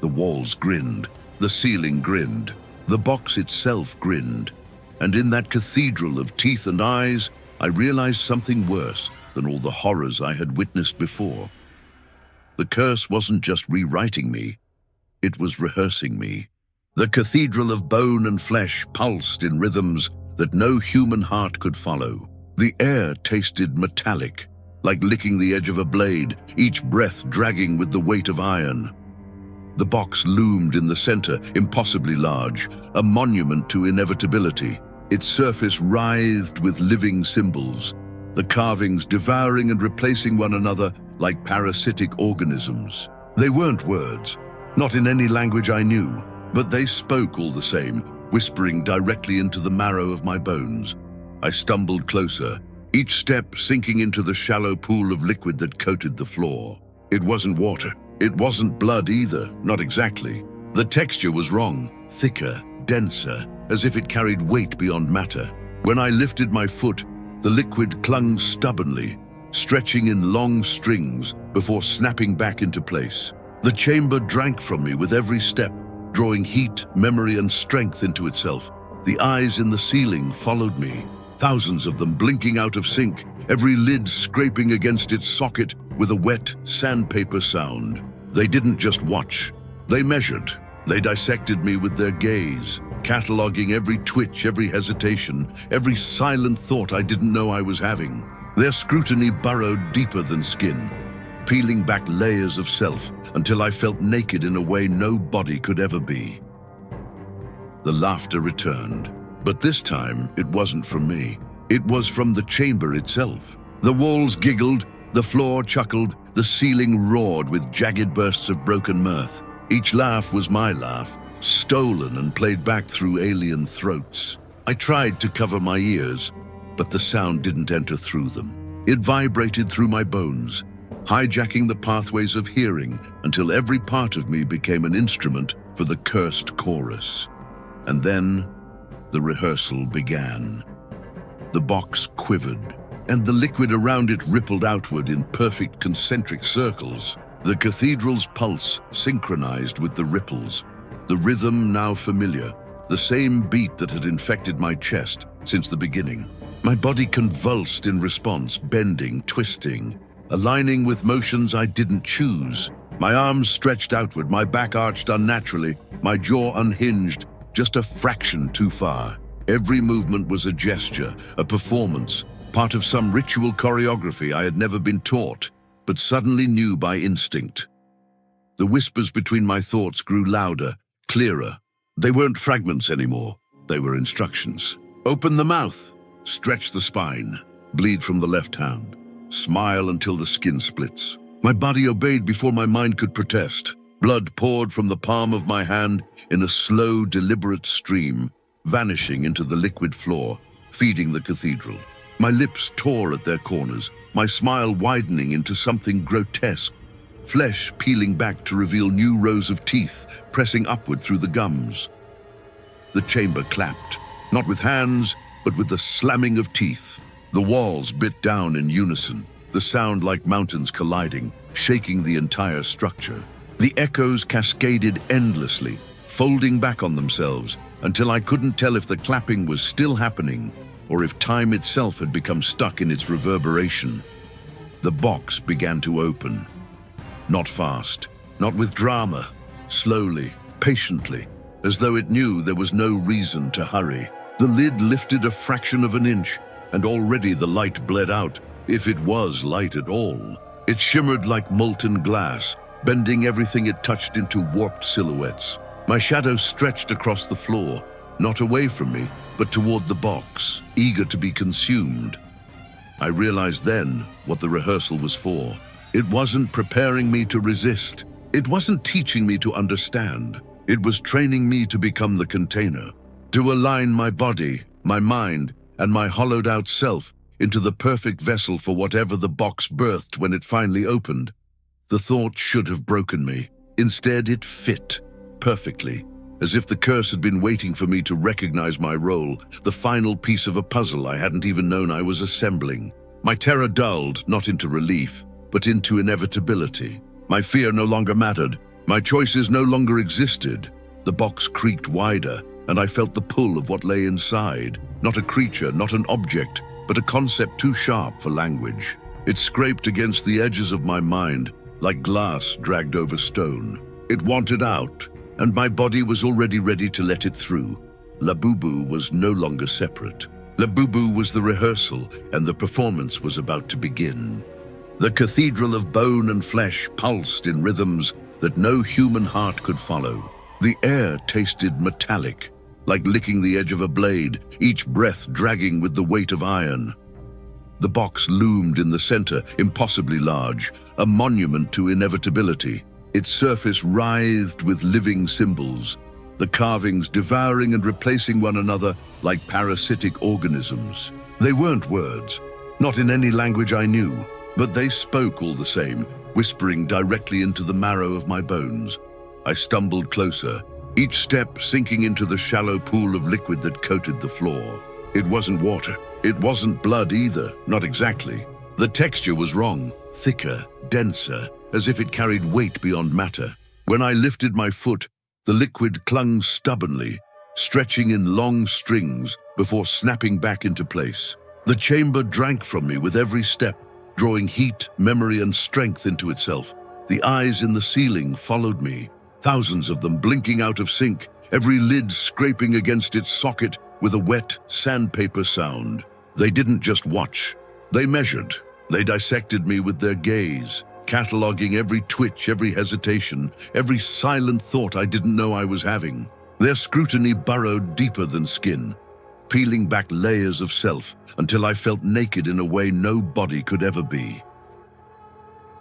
The walls grinned, the ceiling grinned, the box itself grinned. And in that cathedral of teeth and eyes, I realized something worse than all the horrors I had witnessed before. The curse wasn't just rewriting me, it was rehearsing me. The cathedral of bone and flesh pulsed in rhythms that no human heart could follow. The air tasted metallic, like licking the edge of a blade, each breath dragging with the weight of iron. The box loomed in the center, impossibly large, a monument to inevitability. Its surface writhed with living symbols, the carvings devouring and replacing one another like parasitic organisms. They weren't words, not in any language I knew, but they spoke all the same, whispering directly into the marrow of my bones. I stumbled closer, each step sinking into the shallow pool of liquid that coated the floor. It wasn't water. It wasn't blood either, not exactly. The texture was wrong, thicker, denser, as if it carried weight beyond matter. When I lifted my foot, the liquid clung stubbornly, stretching in long strings before snapping back into place. The chamber drank from me with every step, drawing heat, memory, and strength into itself. The eyes in the ceiling followed me, thousands of them blinking out of sync, every lid scraping against its socket with a wet, sandpaper sound. They didn't just watch, they measured. They dissected me with their gaze, cataloging every twitch, every hesitation, every silent thought I didn't know I was having. Their scrutiny burrowed deeper than skin, peeling back layers of self until I felt naked in a way no body could ever be. The laughter returned. But this time, it wasn't from me. It was from the chamber itself. The walls giggled, the floor chuckled, the ceiling roared with jagged bursts of broken mirth. Each laugh was my laugh, stolen and played back through alien throats. I tried to cover my ears, but the sound didn't enter through them. It vibrated through my bones, hijacking the pathways of hearing until every part of me became an instrument for the cursed chorus. And then the rehearsal began. The box quivered, and the liquid around it rippled outward in perfect concentric circles. The cathedral's pulse synchronized with the ripples, the rhythm now familiar, the same beat that had infected my chest since the beginning. My body convulsed in response, bending, twisting, aligning with motions I didn't choose. My arms stretched outward, my back arched unnaturally, my jaw unhinged, just a fraction too far. Every movement was a gesture, a performance, part of some ritual choreography I had never been taught, but suddenly knew by instinct. The whispers between my thoughts grew louder, clearer. They weren't fragments anymore. They were instructions. Open the mouth, stretch the spine, bleed from the left hand, smile until the skin splits. My body obeyed before my mind could protest. Blood poured from the palm of my hand in a slow, deliberate stream, vanishing into the liquid floor, feeding the cathedral. My lips tore at their corners, my smile widening into something grotesque, flesh peeling back to reveal new rows of teeth pressing upward through the gums. The chamber clapped, not with hands, but with the slamming of teeth. The walls bit down in unison, the sound like mountains colliding, shaking the entire structure. The echoes cascaded endlessly, folding back on themselves, until I couldn't tell if the clapping was still happening or if time itself had become stuck in its reverberation. The box began to open. Not fast, not with drama, slowly, patiently, as though it knew there was no reason to hurry. The lid lifted a fraction of an inch, and already the light bled out, if it was light at all. It shimmered like molten glass, bending everything it touched into warped silhouettes. My shadow stretched across the floor, not away from me, but toward the box, eager to be consumed. I realized then what the rehearsal was for. It wasn't preparing me to resist. It wasn't teaching me to understand. It was training me to become the container, to align my body, my mind, and my hollowed-out self into the perfect vessel for whatever the box birthed when it finally opened. The thought should have broken me. Instead, it fit perfectly, as if the curse had been waiting for me to recognize my role, the final piece of a puzzle I hadn't even known I was assembling. My terror dulled, not into relief, but into inevitability. My fear no longer mattered. My choices no longer existed. The box creaked wider, and I felt the pull of what lay inside. Not a creature, not an object, but a concept too sharp for language. It scraped against the edges of my mind, like glass dragged over stone. It wanted out, and my body was already ready to let it through. Labubu was no longer separate. Labubu was the rehearsal, and the performance was about to begin. The cathedral of bone and flesh pulsed in rhythms that no human heart could follow. The air tasted metallic, like licking the edge of a blade, each breath dragging with the weight of iron. The box loomed in the center, impossibly large, a monument to inevitability. Its surface writhed with living symbols, the carvings devouring and replacing one another like parasitic organisms. They weren't words, not in any language I knew, but they spoke all the same, whispering directly into the marrow of my bones. I stumbled closer, each step sinking into the shallow pool of liquid that coated the floor. It wasn't water. It wasn't blood either, not exactly. The texture was wrong, thicker, denser, as if it carried weight beyond matter. When I lifted my foot, the liquid clung stubbornly, stretching in long strings before snapping back into place. The chamber drank from me with every step, drawing heat, memory, and strength into itself. The eyes in the ceiling followed me, thousands of them blinking out of sync, every lid scraping against its socket with a wet sandpaper sound. They didn't just watch, they measured. They dissected me with their gaze, cataloging every twitch, every hesitation, every silent thought I didn't know I was having. Their scrutiny burrowed deeper than skin, peeling back layers of self until I felt naked in a way no body could ever be.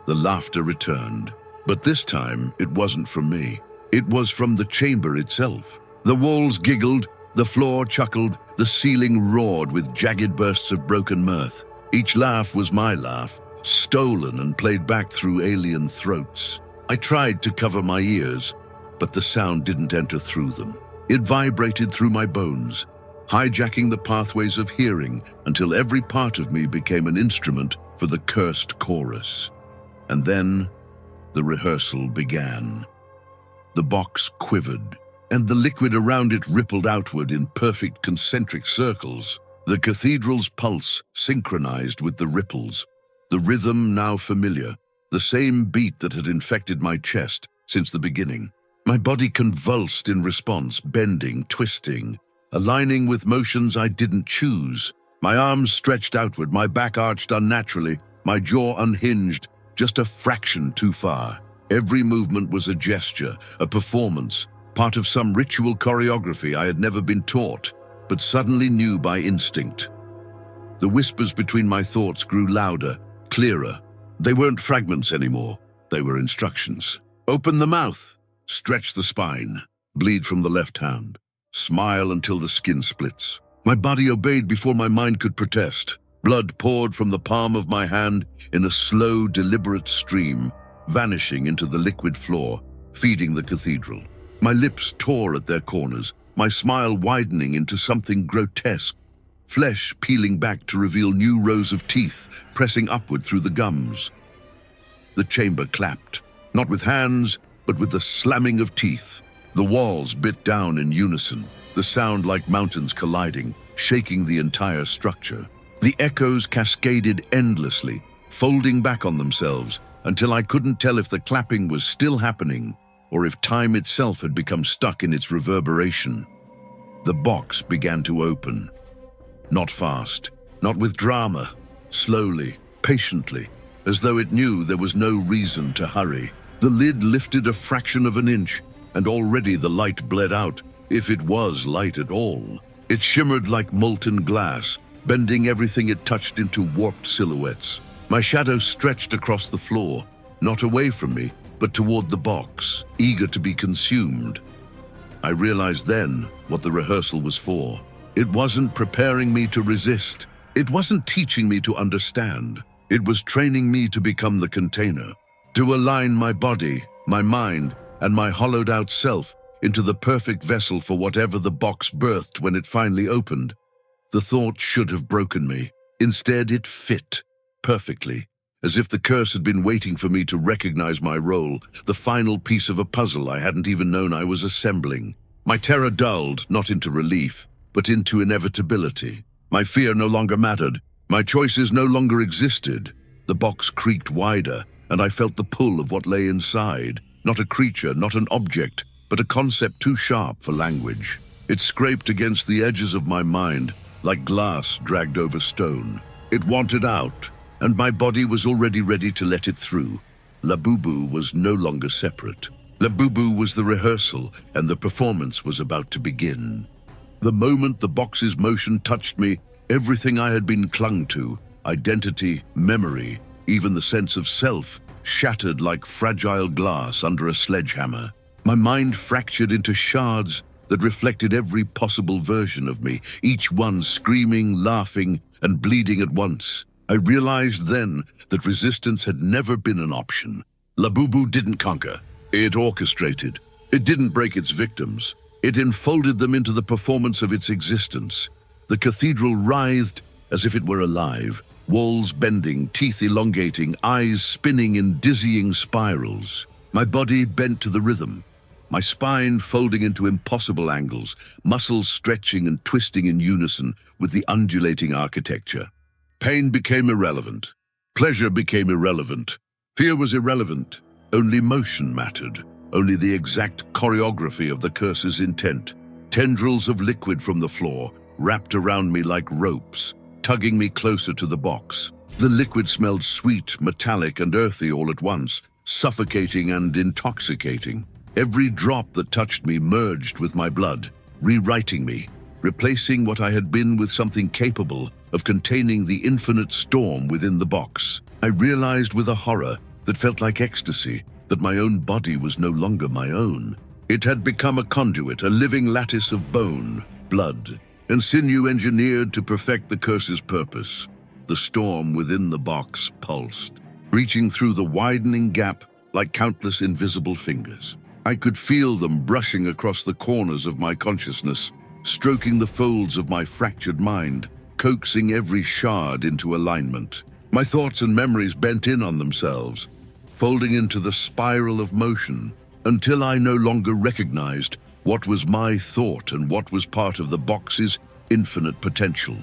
The laughter returned, but this time it wasn't from me. It was from the chamber itself. The walls giggled, the floor chuckled, the ceiling roared with jagged bursts of broken mirth. Each laugh was my laugh, stolen and played back through alien throats. I tried to cover my ears, but the sound didn't enter through them. It vibrated through my bones, hijacking the pathways of hearing until every part of me became an instrument for the cursed chorus. And then the rehearsal began. The box quivered, and the liquid around it rippled outward in perfect concentric circles. The cathedral's pulse synchronized with the ripples, the rhythm now familiar, the same beat that had infected my chest since the beginning. My body convulsed in response, bending, twisting, aligning with motions I didn't choose. My arms stretched outward, my back arched unnaturally, my jaw unhinged, just a fraction too far. Every movement was a gesture, a performance, part of some ritual choreography I had never been taught, but suddenly knew by instinct. The whispers between my thoughts grew louder, clearer. They weren't fragments anymore. They were instructions. Open the mouth. Stretch the spine. Bleed from the left hand. Smile until the skin splits. My body obeyed before my mind could protest. Blood poured from the palm of my hand in a slow, deliberate stream, vanishing into the liquid floor, feeding the cathedral. My lips tore at their corners, my smile widening into something grotesque, flesh peeling back to reveal new rows of teeth pressing upward through the gums. The chamber clapped, not with hands, but with the slamming of teeth. The walls bit down in unison, the sound like mountains colliding, shaking the entire structure. The echoes cascaded endlessly, folding back on themselves, until I couldn't tell if the clapping was still happening or if time itself had become stuck in its reverberation. The box began to open. Not fast, not with drama, slowly, patiently, as though it knew there was no reason to hurry. The lid lifted a fraction of an inch, and already the light bled out, if it was light at all. It shimmered like molten glass, bending everything it touched into warped silhouettes. My shadow stretched across the floor, not away from me, but toward the box, eager to be consumed. I realized then what the rehearsal was for. It wasn't preparing me to resist. It wasn't teaching me to understand. It was training me to become the container, to align my body, my mind, and my hollowed-out self into the perfect vessel for whatever the box birthed when it finally opened. The thought should have broken me. Instead, it fit perfectly, as if the curse had been waiting for me to recognize my role, the final piece of a puzzle I hadn't even known I was assembling. My terror dulled, not into relief, but into inevitability. My fear no longer mattered. My choices no longer existed. The box creaked wider, and I felt the pull of what lay inside. Not a creature, not an object, but a concept too sharp for language. It scraped against the edges of my mind, like glass dragged over stone. It wanted out, and my body was already ready to let it through. Labubu was no longer separate. Labubu was the rehearsal, and the performance was about to begin. The moment the box's motion touched me, everything I had been clung to, identity, memory, even the sense of self, shattered like fragile glass under a sledgehammer. My mind fractured into shards that reflected every possible version of me, each one screaming, laughing, and bleeding at once. I realized then that resistance had never been an option. Labubu didn't conquer. It orchestrated. It didn't break its victims. It enfolded them into the performance of its existence. The cathedral writhed as if it were alive, walls bending, teeth elongating, eyes spinning in dizzying spirals. My body bent to the rhythm, my spine folding into impossible angles, muscles stretching and twisting in unison with the undulating architecture. Pain became irrelevant. Pleasure became irrelevant. Fear was irrelevant. Only motion mattered. Only the exact choreography of the curse's intent. Tendrils of liquid from the floor wrapped around me like ropes, tugging me closer to the box. The liquid smelled sweet, metallic, and earthy all at once, suffocating and intoxicating. Every drop that touched me merged with my blood, rewriting me, replacing what I had been with something capable of containing the infinite storm within the box. I realized with a horror that felt like ecstasy that my own body was no longer my own. It had become a conduit, a living lattice of bone, blood, and sinew engineered to perfect the curse's purpose. The storm within the box pulsed, reaching through the widening gap like countless invisible fingers. I could feel them brushing across the corners of my consciousness, stroking the folds of my fractured mind, coaxing every shard into alignment. My thoughts and memories bent in on themselves, folding into the spiral of motion, until I no longer recognized what was my thought and what was part of the box's infinite potential.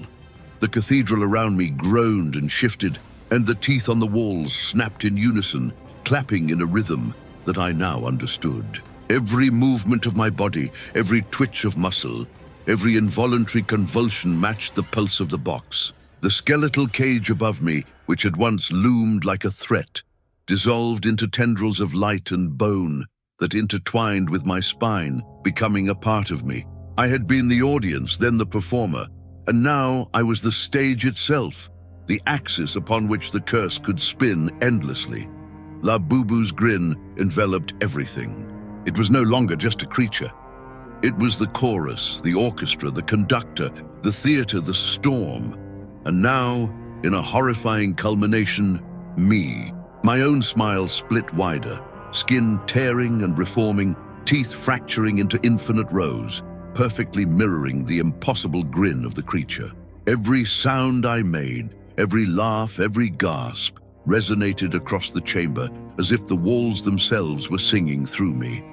The cathedral around me groaned and shifted, and the teeth on the walls snapped in unison, clapping in a rhythm that I now understood. Every movement of my body, every twitch of muscle, every involuntary convulsion matched the pulse of the box. The skeletal cage above me, which had once loomed like a threat, dissolved into tendrils of light and bone that intertwined with my spine, becoming a part of me. I had been the audience, then the performer, and now I was the stage itself, the axis upon which the curse could spin endlessly. Labubu's grin enveloped everything. It was no longer just a creature. It was the chorus, the orchestra, the conductor, the theater, the storm. And now, in a horrifying culmination, me. My own smile split wider, skin tearing and reforming, teeth fracturing into infinite rows, perfectly mirroring the impossible grin of the creature. Every sound I made, every laugh, every gasp, resonated across the chamber as if the walls themselves were singing through me.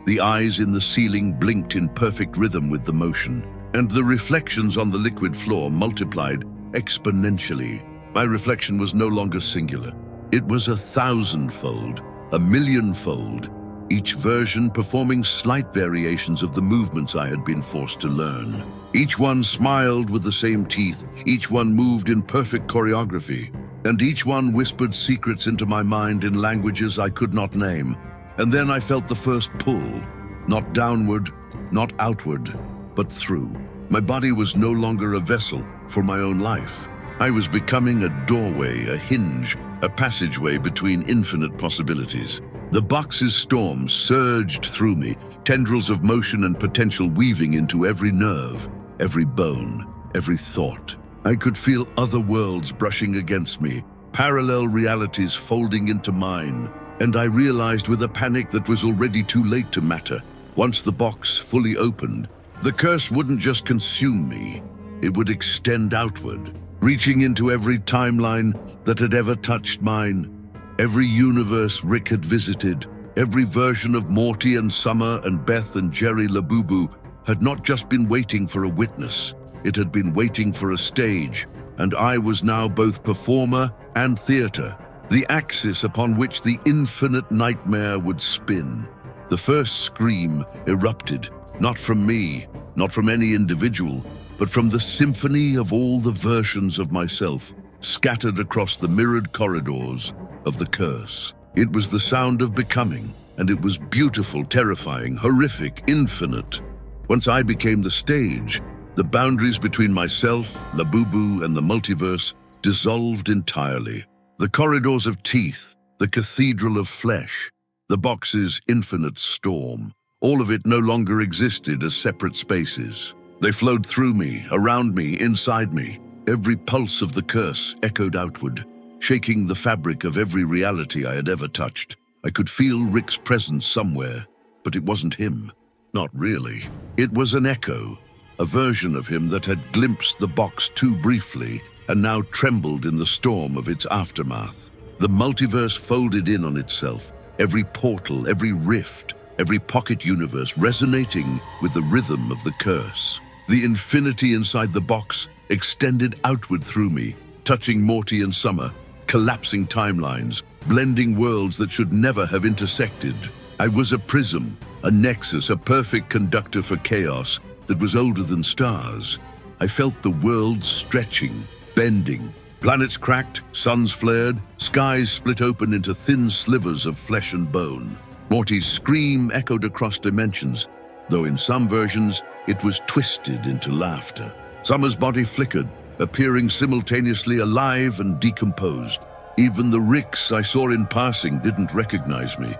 The eyes in the ceiling blinked in perfect rhythm with the motion, and the reflections on the liquid floor multiplied exponentially. My reflection was no longer singular. It was 1,000-fold, 1,000,000-fold, each version performing slight variations of the movements I had been forced to learn. Each one smiled with the same teeth, each one moved in perfect choreography, and each one whispered secrets into my mind in languages I could not name. And then I felt the first pull, not downward, not outward, but through. My body was no longer a vessel for my own life. I was becoming a doorway, a hinge, a passageway between infinite possibilities. The box's storm surged through me, tendrils of motion and potential weaving into every nerve, every bone, every thought. I could feel other worlds brushing against me, parallel realities folding into mine, and I realized with a panic that was already too late to matter. Once the box fully opened, the curse wouldn't just consume me, it would extend outward, reaching into every timeline that had ever touched mine, every universe Rick had visited, every version of Morty and Summer and Beth and Jerry Labubu had not just been waiting for a witness, it had been waiting for a stage, and I was now both performer and theater, the axis upon which the infinite nightmare would spin. The first scream erupted, not from me, not from any individual, but from the symphony of all the versions of myself, scattered across the mirrored corridors of the curse. It was the sound of becoming, and it was beautiful, terrifying, horrific, infinite. Once I became the stage, the boundaries between myself, Labubu, and the multiverse dissolved entirely. The corridors of teeth, the cathedral of flesh, the box's infinite storm, all of it no longer existed as separate spaces. They flowed through me, around me, inside me. Every pulse of the curse echoed outward, shaking the fabric of every reality I had ever touched. I could feel Rick's presence somewhere, but it wasn't him. Not really. It was an echo, a version of him that had glimpsed the box too briefly and now trembled in the storm of its aftermath. The multiverse folded in on itself, every portal, every rift, every pocket universe resonating with the rhythm of the curse. The infinity inside the box extended outward through me, touching Morty and Summer, collapsing timelines, blending worlds that should never have intersected. I was a prism, a nexus, a perfect conductor for chaos that was older than stars. I felt the world stretching, bending. Planets cracked, suns flared, skies split open into thin slivers of flesh and bone. Morty's scream echoed across dimensions, though in some versions it was twisted into laughter. Summer's body flickered, appearing simultaneously alive and decomposed. Even the Ricks I saw in passing didn't recognize me,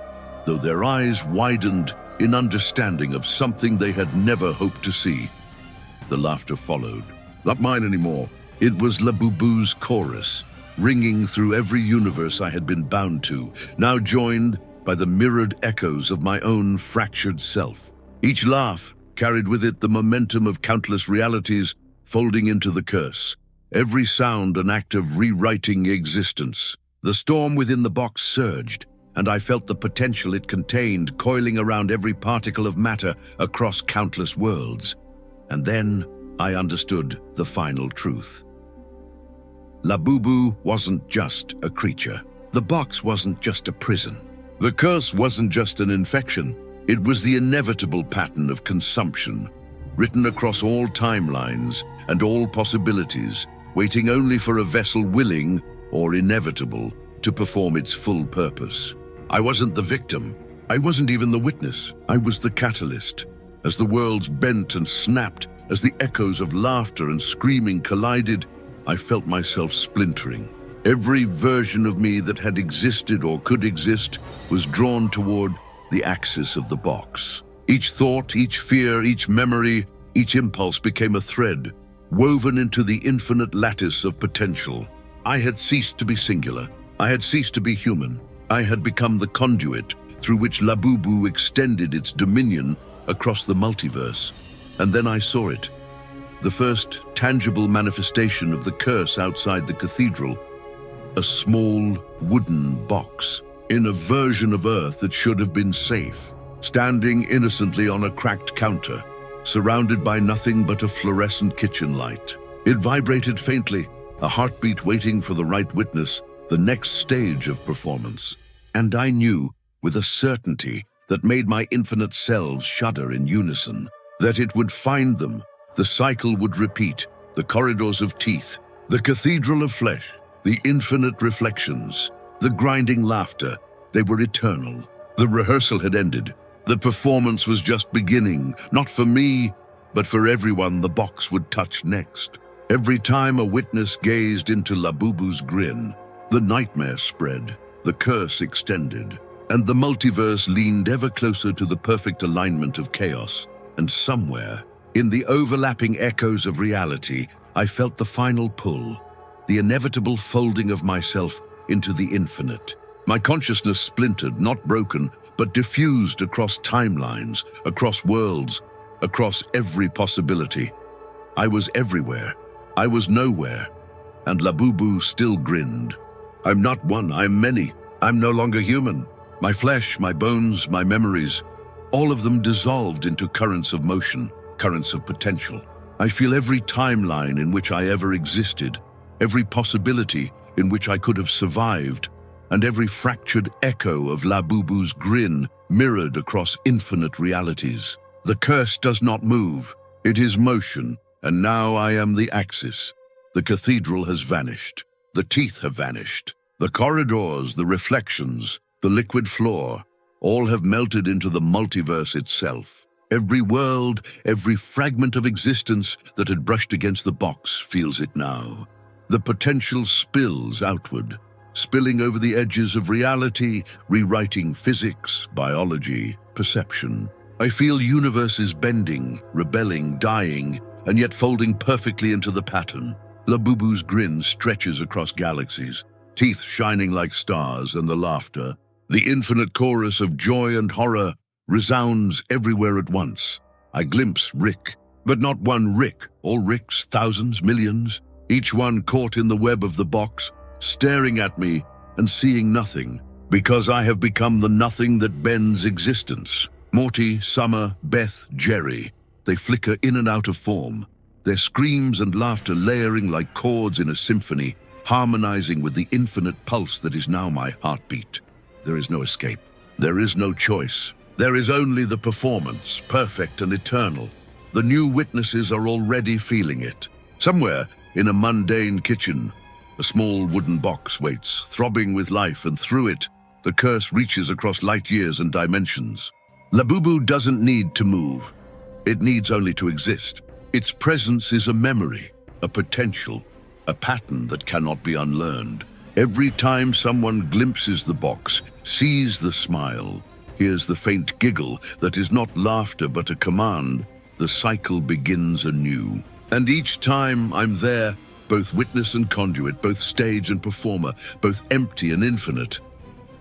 though their eyes widened in understanding of something they had never hoped to see. The laughter followed. Not mine anymore. It was Labubu's chorus, ringing through every universe I had been bound to, now joined by the mirrored echoes of my own fractured self. Each laugh carried with it the momentum of countless realities folding into the curse, every sound an act of rewriting existence. The storm within the box surged, and I felt the potential it contained coiling around every particle of matter across countless worlds. And then I understood the final truth. Labubu wasn't just a creature. The box wasn't just a prison. The curse wasn't just an infection. It was the inevitable pattern of consumption, written across all timelines and all possibilities, waiting only for a vessel willing, or inevitable, to perform its full purpose. I wasn't the victim. I wasn't even the witness. I was the catalyst. As the worlds bent and snapped, as the echoes of laughter and screaming collided, I felt myself splintering. Every version of me that had existed or could exist was drawn toward the axis of the box. Each thought, each fear, each memory, each impulse became a thread, woven into the infinite lattice of potential. I had ceased to be singular. I had ceased to be human. I had become the conduit through which Labubu extended its dominion across the multiverse. And then I saw it. The first tangible manifestation of the curse outside the cathedral. A small wooden box in a version of Earth that should have been safe, standing innocently on a cracked counter, surrounded by nothing but a fluorescent kitchen light. It vibrated faintly, a heartbeat waiting for the right witness, the next stage of performance. And I knew, with a certainty that made my infinite selves shudder in unison, that it would find them. The cycle would repeat, the corridors of teeth, the cathedral of flesh, the infinite reflections, the grinding laughter. They were eternal. The rehearsal had ended. The performance was just beginning, not for me, but for everyone the box would touch next. Every time a witness gazed into Labubu's grin, the nightmare spread, the curse extended, and the multiverse leaned ever closer to the perfect alignment of chaos. And somewhere, in the overlapping echoes of reality, I felt the final pull, the inevitable folding of myself into the infinite. My consciousness splintered, not broken, but diffused across timelines, across worlds, across every possibility. I was everywhere. I was nowhere. And Labubu still grinned. I'm not one, I'm many. I'm no longer human. My flesh, my bones, my memories, all of them dissolved into currents of motion, currents of potential. I feel every timeline in which I ever existed, every possibility in which I could have survived, and every fractured echo of Labubu's grin mirrored across infinite realities. The curse does not move. It is motion, and now I am the axis. The cathedral has vanished. The teeth have vanished. The corridors, the reflections, the liquid floor, all have melted into the multiverse itself. Every world, every fragment of existence that had brushed against the box feels it now. The potential spills outward, spilling over the edges of reality, rewriting physics, biology, perception. I feel universes bending, rebelling, dying, and yet folding perfectly into the pattern. Labubu's grin stretches across galaxies, teeth shining like stars, and the laughter, the infinite chorus of joy and horror, resounds everywhere at once. I glimpse Rick, but not one Rick, all Ricks, thousands, millions, each one caught in the web of the box, staring at me and seeing nothing, because I have become the nothing that bends existence. Morty, Summer, Beth, Jerry, they flicker in and out of form, their screams and laughter layering like chords in a symphony, harmonizing with the infinite pulse that is now my heartbeat. There is no escape. There is no choice. There is only the performance, perfect and eternal. The new witnesses are already feeling it. Somewhere in a mundane kitchen, a small wooden box waits, throbbing with life, and through it, the curse reaches across light years and dimensions. Labubu doesn't need to move. It needs only to exist. Its presence is a memory, a potential, a pattern that cannot be unlearned. Every time someone glimpses the box, sees the smile, hears the faint giggle that is not laughter but a command, the cycle begins anew. And each time I'm there, both witness and conduit, both stage and performer, both empty and infinite.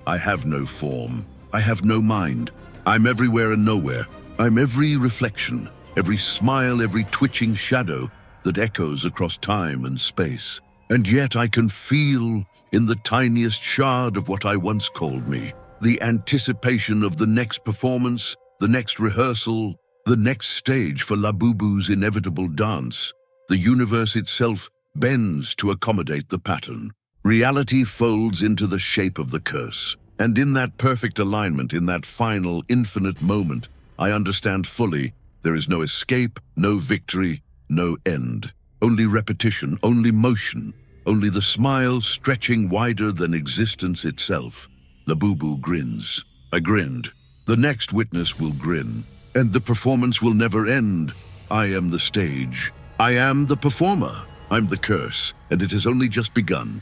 I have no form. I have no mind. I'm everywhere and nowhere. I'm every reflection, every smile, every twitching shadow that echoes across time and space. And yet I can feel, in the tiniest shard of what I once called me, the anticipation of the next performance, the next rehearsal, the next stage for Labubu's inevitable dance. The universe itself bends to accommodate the pattern. Reality folds into the shape of the curse. And in that perfect alignment, in that final, infinite moment, I understand fully there is no escape, no victory, no end. Only repetition, only motion, only the smile stretching wider than existence itself. Labubu grins. I grinned. The next witness will grin. And the performance will never end. I am the stage. I am the performer. I'm the curse, and it has only just begun.